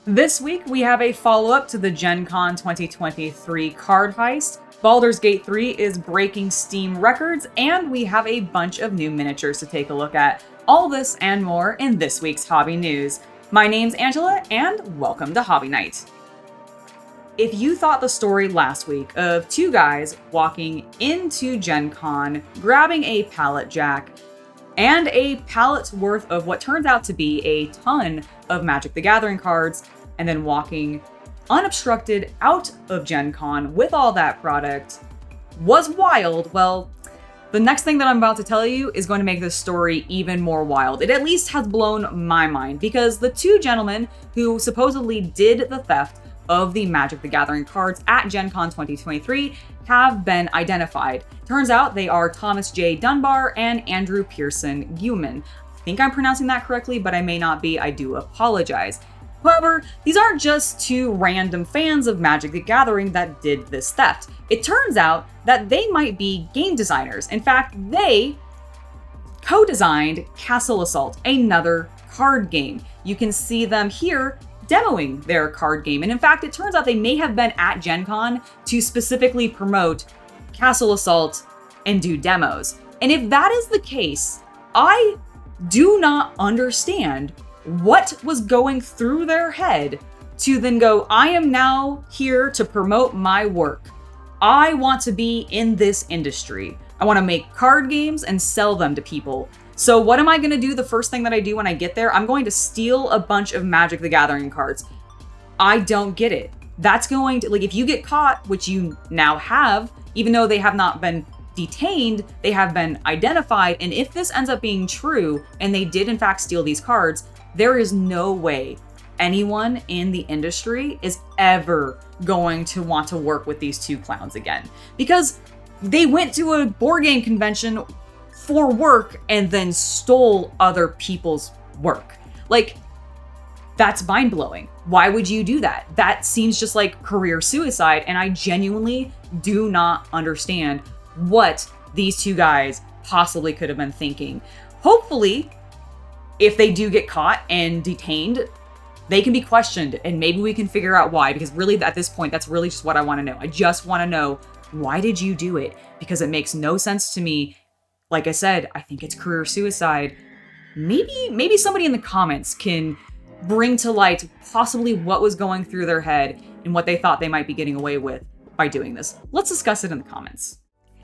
This week, we have a follow-up to the GenCon 2023 card heist. Baldur's Gate 3 is breaking Steam records, and we have a bunch of new miniatures to take a look at. All this and more in this week's Hobby News. My name's Angela, and welcome to Hobby Night. If you thought the story last week of two guys walking into GenCon, grabbing a pallet jack, and a pallet's worth of what turns out to be a ton of Magic the Gathering cards, and then walking unobstructed out of GenCon with all that product was wild, well, the next thing that I'm about to tell you is going to make this story even more wild. It at least has blown my mind, because the two gentlemen who supposedly did the theft of the Magic the Gathering cards at GenCon 2023 have been identified. Turns out they are Thomas J. Dunbar and Andrew Pearson Geuman. I think I'm pronouncing that correctly, but I may not be. I do apologize. However, these aren't just two random fans of Magic the Gathering that did this theft. It turns out that they might be game designers. In fact, they co-designed Castle Assault, another card game. You can see them here demoing their card game. And in fact, it turns out they may have been at GenCon to specifically promote Castle Assault and do demos. And if that is the case, I do not understand what was going through their head to then go, I am now here to promote my work. I want to be in this industry. I want to make card games and sell them to people. So what am I going to do? The first thing that I do when I get there, I'm going to steal a bunch of Magic the Gathering cards. I don't get it. That's going to, like, if you get caught, which you now have, even though they have not been detained, they have been identified. And if this ends up being true, and they did in fact steal these cards, there is no way anyone in the industry is ever going to want to work with these two clowns again. Because they went to a board game convention for work and then stole other people's work. Like, that's mind-blowing. Why would you do that? That seems just like career suicide, and I genuinely do not understand what these two guys possibly could have been thinking. Hopefully, if they do get caught and detained, they can be questioned, and maybe we can figure out why, because really at this point, that's really just what I want to know. I just want to know, why did you do it? Because it makes no sense to me. Like I said, I think it's career suicide. Maybe somebody in the comments can bring to light possibly what was going through their head and what they thought they might be getting away with by doing this. Let's discuss it in the comments.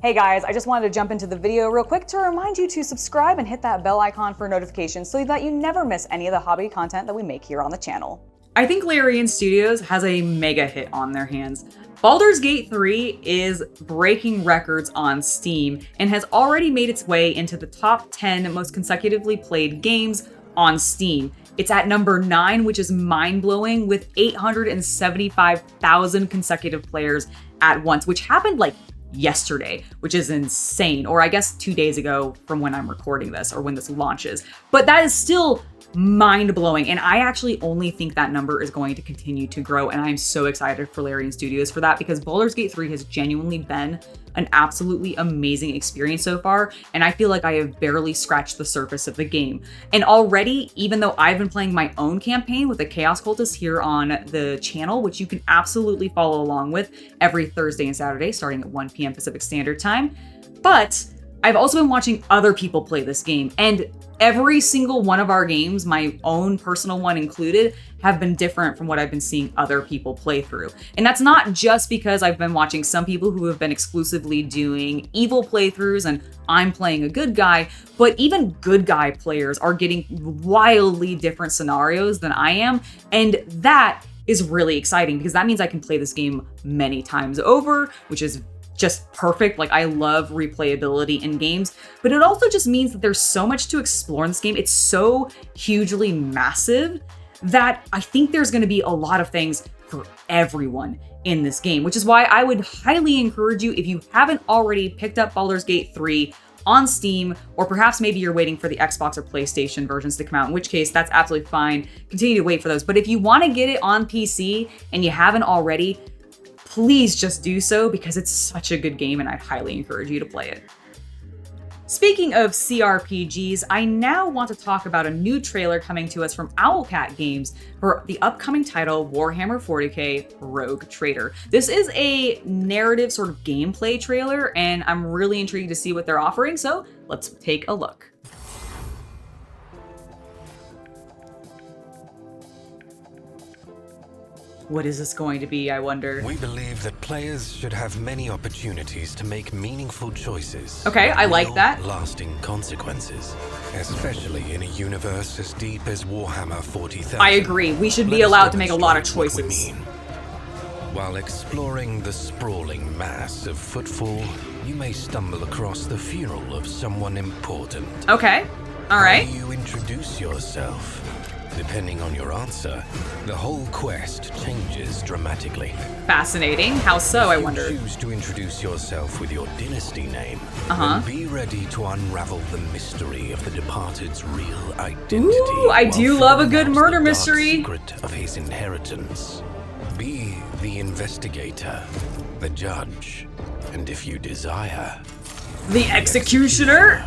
Hey guys, I just wanted to jump into the video real quick to remind you to subscribe and hit that bell icon for notifications so that you never miss any of the hobby content that we make here on the channel. I think Larian Studios has a mega hit on their hands. Baldur's Gate 3 is breaking records on Steam and has already made its way into the top 10 most consecutively played games on Steam. It's at number 9, which is mind-blowing, with 875,000 consecutive players at once, which happened like yesterday, which is insane. Or I guess 2 days ago from when I'm recording this, or when this launches. But that is still mind-blowing, and I actually only think that number is going to continue to grow, and I'm so excited for Larian Studios for that, because Baldur's Gate 3 has genuinely been an absolutely amazing experience so far, and I feel like I have barely scratched the surface of the game. And already, even though I've been playing my own campaign with the Chaos Cultist here on the channel, which you can absolutely follow along with every Thursday and Saturday starting at 1 p.m. Pacific Standard Time, but I've also been watching other people play this game, and every single one of our games, my own personal one included, have been different from what I've been seeing other people play through. And that's not just because I've been watching some people who have been exclusively doing evil playthroughs and I'm playing a good guy, but even good guy players are getting wildly different scenarios than I am. And that is really exciting, because that means I can play this game many times over, which is just perfect. Like, I love replayability in games, but it also just means that there's so much to explore in this game. It's so hugely massive that I think there's going to be a lot of things for everyone in this game, which is why I would highly encourage you, if you haven't already picked up Baldur's Gate 3 on Steam, or perhaps maybe you're waiting for the Xbox or PlayStation versions to come out, in which case that's absolutely fine. Continue to wait for those. But if you want to get it on PC and you haven't already, please just do so, because it's such a good game and I'd highly encourage you to play it. Speaking of CRPGs, I now want to talk about a new trailer coming to us from Owlcat Games for the upcoming title Warhammer 40k Rogue Trader. This is a narrative sort of gameplay trailer, and I'm really intrigued to see what they're offering, so let's take a look. What is this going to be, I wonder? We believe that players should have many opportunities to make meaningful choices. Okay, I like that. Lasting consequences, especially in a universe as deep as Warhammer 40,000. I agree. We should be allowed to make a lot of choices. While exploring the sprawling mass of Footfall, you may stumble across the funeral of someone important. Okay, all right. How you introduce yourself? Depending on your answer, the whole quest changes dramatically. Fascinating. How so, I wonder? If you choose to introduce yourself with your dynasty name, then be ready to unravel the mystery of the departed's real identity. Ooh, I do love a good murder mystery. The secret of his inheritance. Be the investigator, the judge, and if you desire, the executioner?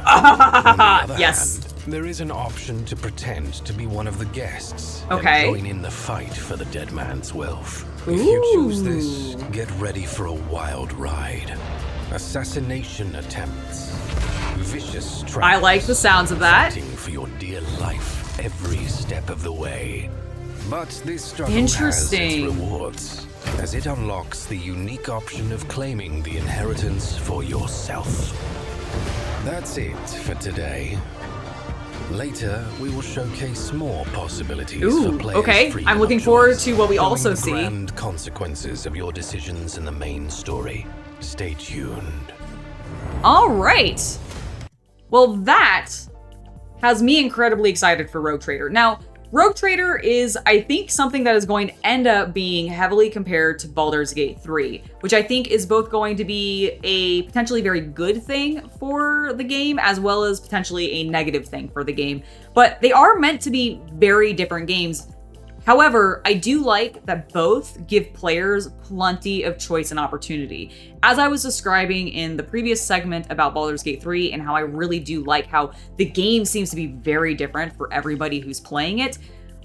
Yes. Hand, there is an option to pretend to be one of the guests and join in the fight for the dead man's wealth. If you choose this, get ready for a wild ride. Assassination attempts, vicious traps. I like the sounds of that. Fighting for your dear life every step of the way. But this struggle has its rewards, as it unlocks the unique option of claiming the inheritance for yourself. That's it for today. Later, we will showcase more possibilities for players. I'm looking forward to what we also see. Grand consequences of your decisions in the main story. Stay tuned. All right. Well, that has me incredibly excited for Rogue Trader. Now, Rogue Trader is, I think, something that is going to end up being heavily compared to Baldur's Gate 3, which I think is both going to be a potentially very good thing for the game, as well as potentially a negative thing for the game. But they are meant to be very different games. However, I do like that both give players plenty of choice and opportunity. As I was describing in the previous segment about Baldur's Gate 3 and how I really do like how the game seems to be very different for everybody who's playing it,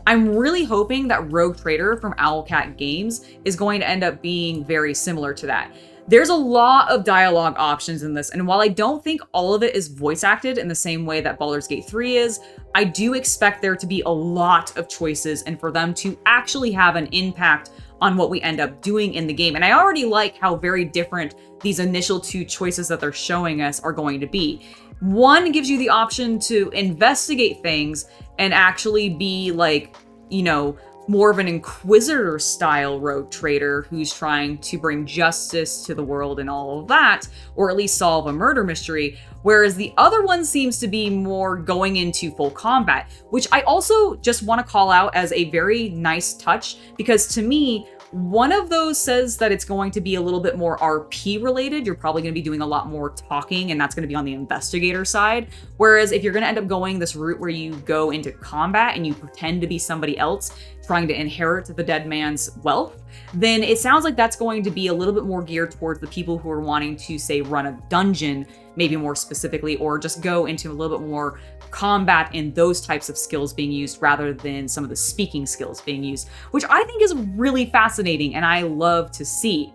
I'm really hoping that Rogue Trader from Owlcat Games is going to end up being very similar to that. There's a lot of dialogue options in this, and while I don't think all of it is voice acted in the same way that Baldur's Gate 3 is, I do expect there to be a lot of choices and for them to actually have an impact on what we end up doing in the game. And I already like how very different these initial two choices that they're showing us are going to be. One gives you the option to investigate things and actually be like, you know, more of an inquisitor style rogue trader who's trying to bring justice to the world and all of that, or at least solve a murder mystery. Whereas the other one seems to be more going into full combat, which I also just want to call out as a very nice touch, because to me, one of those says that it's going to be a little bit more RP related. You're probably going to be doing a lot more talking, and that's going to be on the investigator side. Whereas if you're going to end up going this route where you go into combat and you pretend to be somebody else trying to inherit the dead man's wealth, then it sounds like that's going to be a little bit more geared towards the people who are wanting to, say, run a dungeon, maybe more specifically, or just go into a little bit more combat and those types of skills being used rather than some of the speaking skills being used, which I think is really fascinating and I love to see.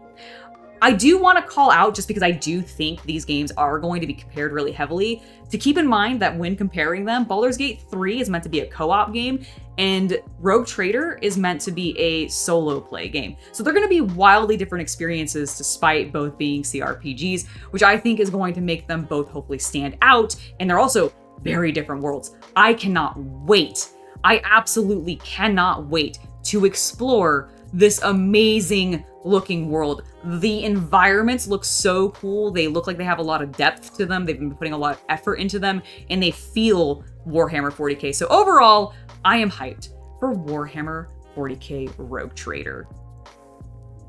I do want to call out, just because I do think these games are going to be compared really heavily, to keep in mind that when comparing them, Baldur's Gate 3 is meant to be a co-op game and Rogue Trader is meant to be a solo play game. So they're going to be wildly different experiences despite both being CRPGs, which I think is going to make them both hopefully stand out, and they're also very different worlds. I cannot wait. I absolutely cannot wait to explore this amazing looking world. The environments look so cool. They look like they have a lot of depth to them. They've been putting a lot of effort into them, and they feel Warhammer 40k. So overall, I am hyped for Warhammer 40k Rogue Trader.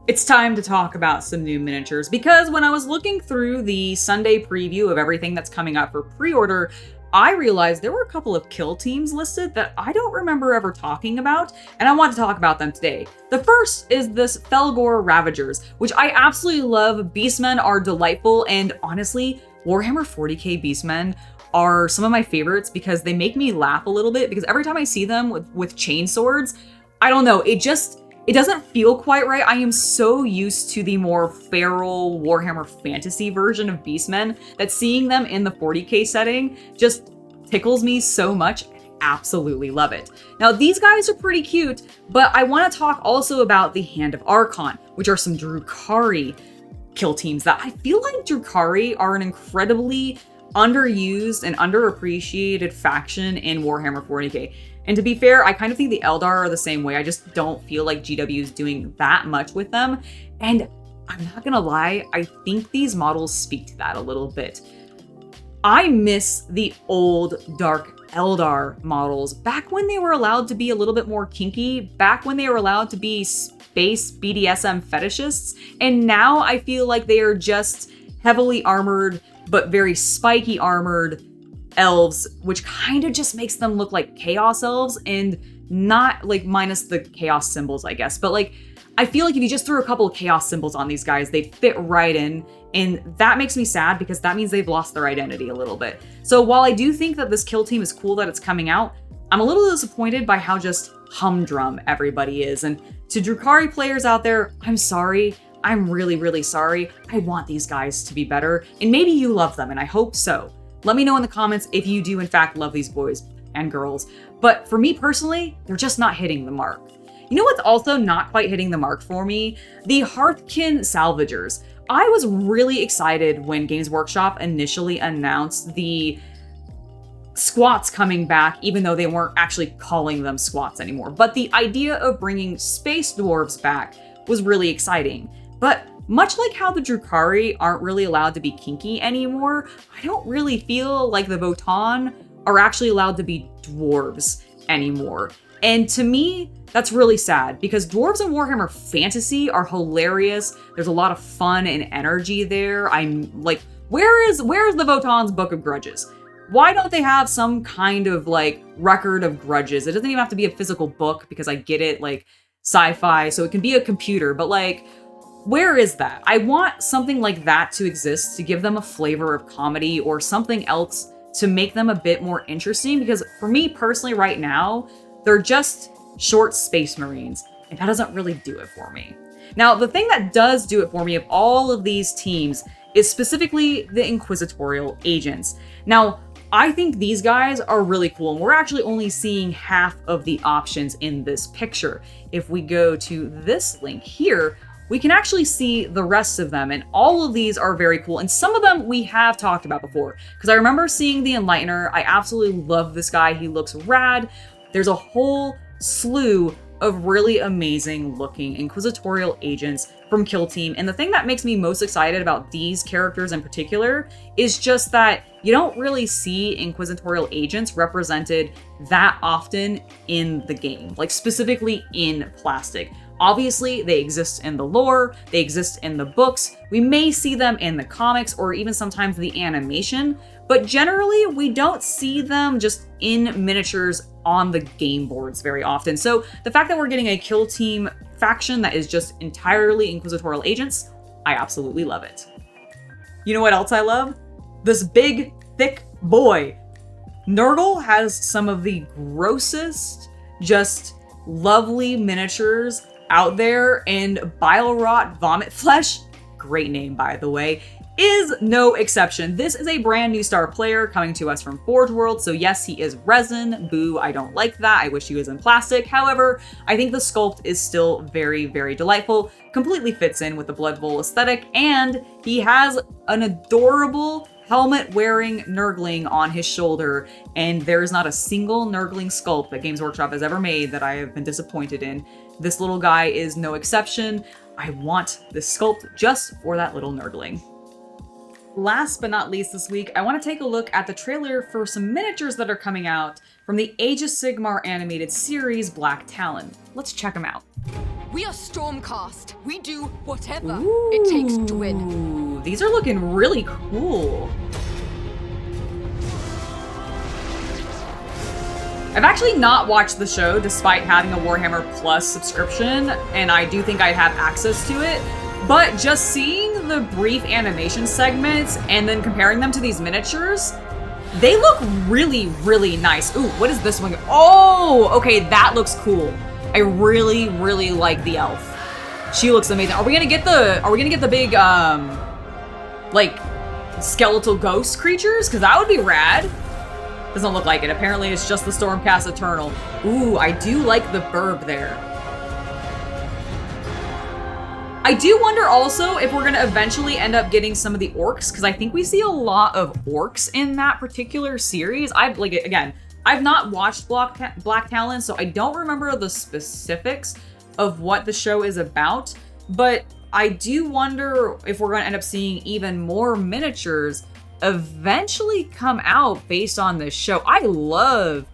It's time to talk about some new miniatures, because when I was looking through the Sunday preview of everything that's coming up for pre-order, I realized there were a couple of kill teams listed that I don't remember ever talking about, and I want to talk about them today. The first is this Felgor Ravagers, which I absolutely love. Beastmen are delightful, and honestly, Warhammer 40k Beastmen are some of my favorites because they make me laugh a little bit, because every time I see them with chain swords, I don't know, it doesn't feel quite right. I am so used to the more feral Warhammer fantasy version of Beastmen that seeing them in the 40k setting just tickles me so much. Absolutely love it. Now, these guys are pretty cute, but I want to talk also about the Hand of Archon, which are some Drukhari kill teams that I feel like Drukhari are an incredibly underused and underappreciated faction in Warhammer 40k. And to be fair, I kind of think the Eldar are the same way. I just don't feel like GW is doing that much with them. And I'm not gonna lie, I think these models speak to that a little bit. I miss the old Dark Eldar models back when they were allowed to be a little bit more kinky, back when they were allowed to be space BDSM fetishists, and now I feel like they are just heavily armored but very spiky armored elves, which kind of just makes them look like chaos elves, and not like minus the chaos symbols, I guess, but like I feel like if you just threw a couple of chaos symbols on these guys, they'd fit right in. And that makes me sad because that means they've lost their identity a little bit. So while I do think that this kill team is cool that it's coming out, I'm a little disappointed by how just humdrum everybody is. And to Drukhari players out there, I'm sorry. I'm really, really sorry. I want these guys to be better. And maybe you love them, and I hope so. Let me know in the comments if you do in fact love these boys and girls. But for me personally, they're just not hitting the mark. You know what's also not quite hitting the mark for me? The Hearthkin Salvagers. I was really excited when Games Workshop initially announced the squats coming back, even though they weren't actually calling them squats anymore. But the idea of bringing space dwarves back was really exciting. But much like how the Drukhari aren't really allowed to be kinky anymore, I don't really feel like the Votann are actually allowed to be dwarves anymore. And to me, that's really sad because dwarves in Warhammer Fantasy are hilarious. There's a lot of fun and energy there. I'm like, where is the Votann's Book of Grudges? Why don't they have some kind of like record of grudges? It doesn't even have to be a physical book because I get it, like sci-fi, so it can be a computer, but like, where is that? I want something like that to exist to give them a flavor of comedy or something else to make them a bit more interesting, because for me personally right now, they're just short space marines, and that doesn't really do it for me. Now, the thing that does do it for me of all of these teams is specifically the inquisitorial agents. Now, I think these guys are really cool, and we're actually only seeing half of the options in this picture. If we go to this link here, we can actually see the rest of them, and all of these are very cool, and some of them we have talked about before, because I remember seeing the Enlightener. I absolutely love this guy. He looks rad. There's a whole slew of really amazing looking inquisitorial agents from Killteam, and the thing that makes me most excited about these characters in particular is just that you don't really see inquisitorial agents represented that often in the game, like specifically in plastic. Obviously, they exist in the lore, they exist in the books, we may see them in the comics or even sometimes the animation, but generally we don't see them just in miniatures on the game boards very often. So the fact that we're getting a kill team faction that is just entirely inquisitorial agents, I absolutely love it. You know what else I love? This big, thick boy. Nurgle has some of the grossest, just lovely miniatures out there, and Bile Rot Vomit Flesh, great name by the way, is no exception. This is a brand new star player coming to us from Forge World, so yes, he is resin. Boo, I don't like that. I wish he was in plastic. However, I think the sculpt is still very, very delightful, completely fits in with the Blood Bowl aesthetic, and he has an adorable helmet-wearing Nurgling on his shoulder, and there is not a single Nurgling sculpt that Games Workshop has ever made that I have been disappointed in. This little guy is no exception. I want this sculpt just for that little Nurgling. Last but not least this week, I want to take a look at the trailer for some miniatures that are coming out from the Age of Sigmar animated series Blacktalon. Let's check them out. We are Stormcast. We do whatever it takes to win. These are looking really cool. I've actually not watched the show despite having a Warhammer Plus subscription, and I do think I'd have access to it, but just seeing the brief animation segments and then comparing them to these miniatures, they look really, really nice. Ooh, what is this one? Oh, okay, that looks cool. I really, really like the elf. She looks amazing. Are we gonna get the big, like, skeletal ghost creatures? Because that would be rad. Doesn't look like it. Apparently it's just the Stormcast Eternal. Ooh, I do like the burb there. I do wonder also if we're gonna eventually end up getting some of the orcs, because I think we see a lot of orcs in that particular series. I've not watched Blacktalon, so I don't remember the specifics of what the show is about, but I do wonder if we're gonna end up seeing even more miniatures eventually come out based on this show. I love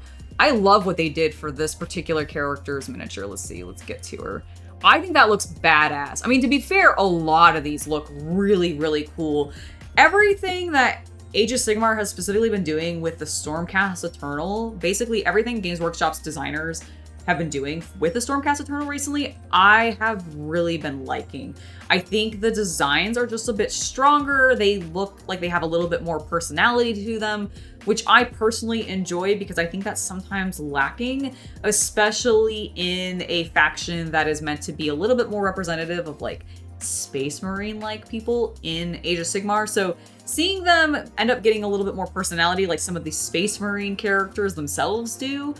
what they did for this particular character's miniature. Let's get to her. I think that looks badass. I mean, to be fair, a lot of these look really, really cool. Everything that Age of Sigmar has specifically been doing with the Stormcast Eternal, basically everything Games Workshop's designers have been doing with the Stormcast Eternal recently, I have really been liking. I think the designs are just a bit stronger. They look like they have a little bit more personality to them, which I personally enjoy because I think that's sometimes lacking, especially in a faction that is meant to be a little bit more representative of like Space Marine-like people in Age of Sigmar. So seeing them end up getting a little bit more personality like some of these Space Marine characters themselves do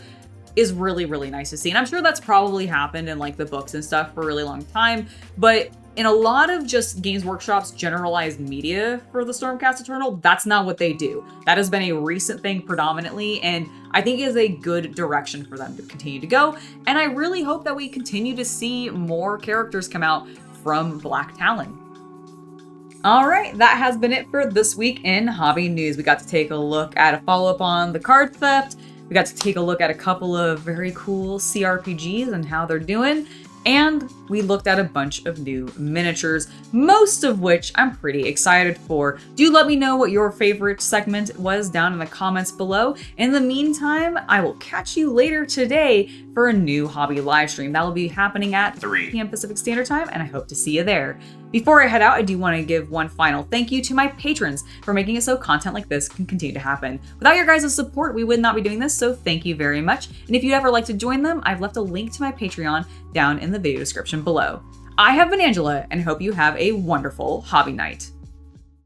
is really, really nice to see. And I'm sure that's probably happened in like the books and stuff for a really long time, but in a lot of just Games Workshop's generalized media for the Stormcast Eternal, that's not what they do. That has been a recent thing predominantly, and I think is a good direction for them to continue to go. And I really hope that we continue to see more characters come out from Blacktalon. All right, that has been it for this week in Hobby News. We got to take a look at a follow-up on the card theft. We got to take a look at a couple of very cool CRPGs and how they're doing. And we looked at a bunch of new miniatures, most of which I'm pretty excited for. Do let me know what your favorite segment was down in the comments below. In the meantime, I will catch you later today for a new hobby live stream. That will be happening at 3 p.m. Pacific Standard Time, and I hope to see you there. Before I head out, I do want to give one final thank you to my patrons for making it so content like this can continue to happen. Without your guys' support, we would not be doing this, so thank you very much. And if you'd ever like to join them, I've left a link to my Patreon down in the video description below. I have been Angela, and hope you have a wonderful hobby night.